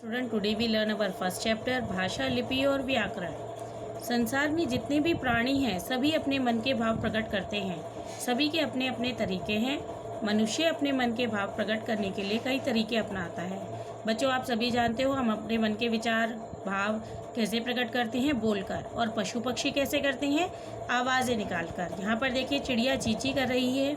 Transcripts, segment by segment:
Student, today we learn our first chapter भाषा, लिपि और व्याकरण। संसार में जितने भी प्राणी हैं सभी अपने मन के भाव प्रकट करते हैं। सभी के अपने अपने तरीके हैं। मनुष्य अपने मन के भाव प्रकट करने के लिए कई तरीके अपनाता है। बच्चों, आप सभी जानते हो हम अपने मन के विचार भाव कैसे प्रकट करते हैं, बोलकर। और पशु पक्षी कैसे करते हैं, आवाज़ें निकालकर। यहाँ पर देखिए चिड़िया चींची कर रही है।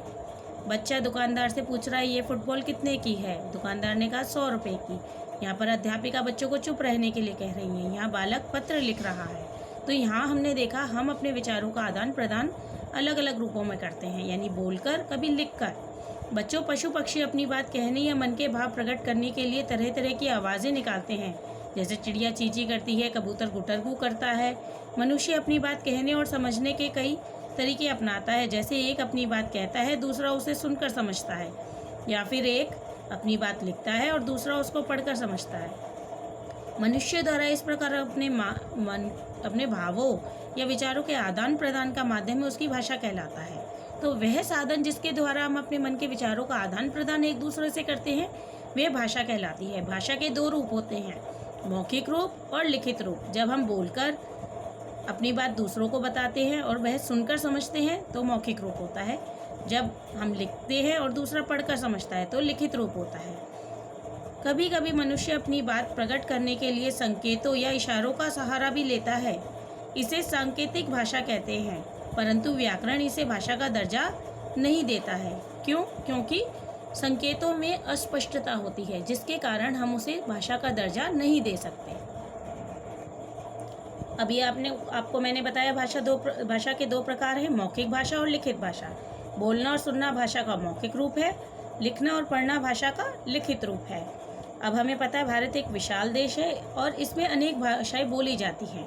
बच्चा दुकानदार से पूछ रहा है ये फुटबॉल कितने की है। दुकानदार ने कहा 100 रुपये की। यहाँ पर अध्यापिका बच्चों को चुप रहने के लिए कह रही है। यहाँ बालक पत्र लिख रहा है। तो यहाँ हमने देखा हम अपने विचारों का आदान प्रदान अलग अलग रूपों में करते हैं, यानी बोलकर, कभी लिखकर। बच्चों, पशु पक्षी अपनी बात कहने या मन के भाव प्रकट करने के लिए तरह तरह की आवाज़ें निकालते हैं। जैसे चिड़िया चींची करती है, कबूतर गुटरगू करता है। मनुष्य अपनी बात कहने और समझने के कई तरीके अपनाता है। जैसे एक अपनी बात कहता है, दूसरा उसे सुनकर समझता है, या फिर एक अपनी बात लिखता है और दूसरा उसको पढ़कर समझता है। मनुष्य द्वारा इस प्रकार अपने भावों या विचारों के आदान प्रदान का माध्यम उसकी भाषा कहलाता है। तो वह साधन जिसके द्वारा हम अपने मन के विचारों का आदान प्रदान एक दूसरे से करते हैं वह भाषा कहलाती है। भाषा के दो रूप होते हैं, मौखिक रूप और लिखित रूप। जब हम बोलकर अपनी बात दूसरों को बताते हैं और वह सुनकर समझते हैं तो मौखिक रूप होता है। जब हम लिखते हैं और दूसरा पढ़कर समझता है तो लिखित रूप होता है। कभी कभी मनुष्य अपनी बात प्रकट करने के लिए संकेतों या इशारों का सहारा भी लेता है। इसे सांकेतिक भाषा कहते हैं, परंतु व्याकरण इसे भाषा का दर्जा नहीं देता है। क्यों? क्योंकि संकेतों में अस्पष्टता होती है, जिसके कारण हम उसे भाषा का दर्जा नहीं दे सकते। अभी आपको मैंने बताया भाषा के दो प्रकार हैं, मौखिक भाषा और लिखित भाषा। बोलना और सुनना भाषा का मौखिक रूप है, लिखना और पढ़ना भाषा का लिखित रूप है। अब हमें पता है भारत एक विशाल देश है और इसमें अनेक भाषाएं बोली जाती हैं।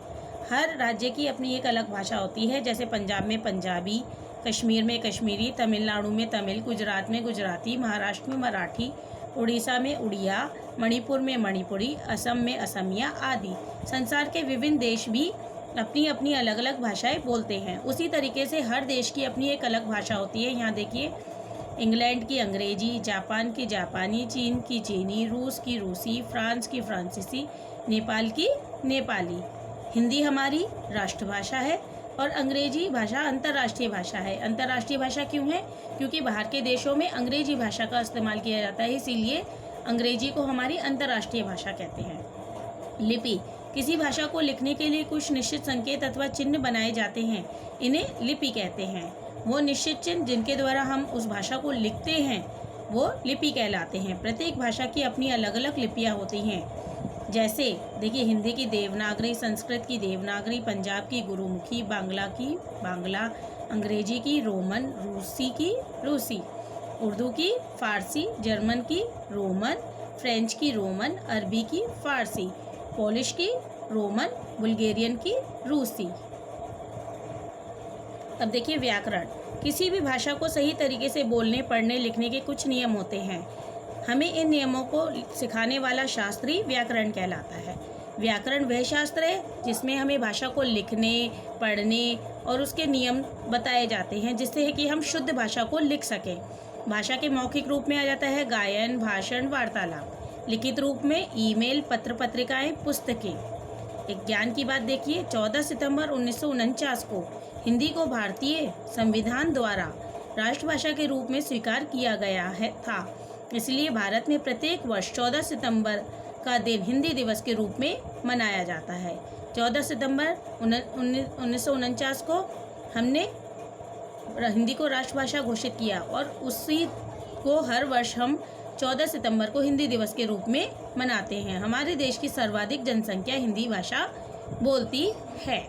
हर राज्य की अपनी एक अलग भाषा होती है। जैसे पंजाब में पंजाबी, कश्मीर में कश्मीरी, तमिलनाडु में तमिल, गुजरात में गुजराती, महाराष्ट्र में मराठी, उड़ीसा में उड़िया, मणिपुर में मणिपुरी, असम में असमिया आदि। संसार के विभिन्न देश भी अपनी अपनी अलग अलग भाषाएं बोलते हैं। उसी तरीके से हर देश की अपनी एक अलग भाषा होती है। यहाँ देखिए, इंग्लैंड की अंग्रेजी, जापान की जापानी, चीन की चीनी, रूस की रूसी, फ्रांस की फ्रांसीसी, नेपाल की नेपाली। हिंदी हमारी राष्ट्रभाषा है और अंग्रेजी भाषा अंतर्राष्ट्रीय भाषा है। अंतर्राष्ट्रीय भाषा क्यों है? क्योंकि बाहर के देशों में अंग्रेजी भाषा का इस्तेमाल किया जाता है, इसीलिए अंग्रेजी को हमारी अंतर्राष्ट्रीय भाषा कहते हैं। लिपि, किसी भाषा को लिखने के लिए कुछ निश्चित संकेत अथवा चिन्ह बनाए जाते हैं, इन्हें लिपि कहते हैं। वो निश्चित चिन्ह जिनके द्वारा हम उस भाषा को लिखते हैं वो लिपि कहलाते हैं। प्रत्येक भाषा की अपनी अलग अलग लिपियाँ होती हैं। जैसे देखिए, हिंदी की देवनागरी, संस्कृत की देवनागरी, पंजाब की गुरुमुखी, बांग्ला की बांग्ला, अंग्रेजी की रोमन, रूसी की रूसी, उर्दू की फारसी, जर्मन की रोमन, फ्रेंच की रोमन, अरबी की फारसी, पोलिश की रोमन, बुल्गेरियन की रूसी। अब देखिए व्याकरण, किसी भी भाषा को सही तरीके से बोलने, पढ़ने, लिखने के कुछ नियम होते हैं। हमें इन नियमों को सिखाने वाला शास्त्री व्याकरण कहलाता है। व्याकरण वह शास्त्र है जिसमें हमें भाषा को लिखने, पढ़ने और उसके नियम बताए जाते हैं, जिससे कि हम शुद्ध भाषा को लिख सकें। भाषा के मौखिक रूप में आ जाता है गायन, भाषण, वार्तालाप। लिखित रूप में ईमेल, पत्र पत्रिकाएं, पुस्तकें। एक ज्ञान की बात देखिए, 14 सितंबर 1949 को हिंदी को भारतीय संविधान द्वारा राष्ट्रभाषा के रूप में स्वीकार किया गया था। इसलिए भारत में प्रत्येक वर्ष 14 सितंबर का दिन हिंदी दिवस के रूप में मनाया जाता है। 14 सितंबर 1949 को हमने हिंदी को राष्ट्रभाषा घोषित किया और उसी को हर वर्ष हम 14 सितंबर को हिंदी दिवस के रूप में मनाते हैं। हमारे देश की सर्वाधिक जनसंख्या हिंदी भाषा बोलती है।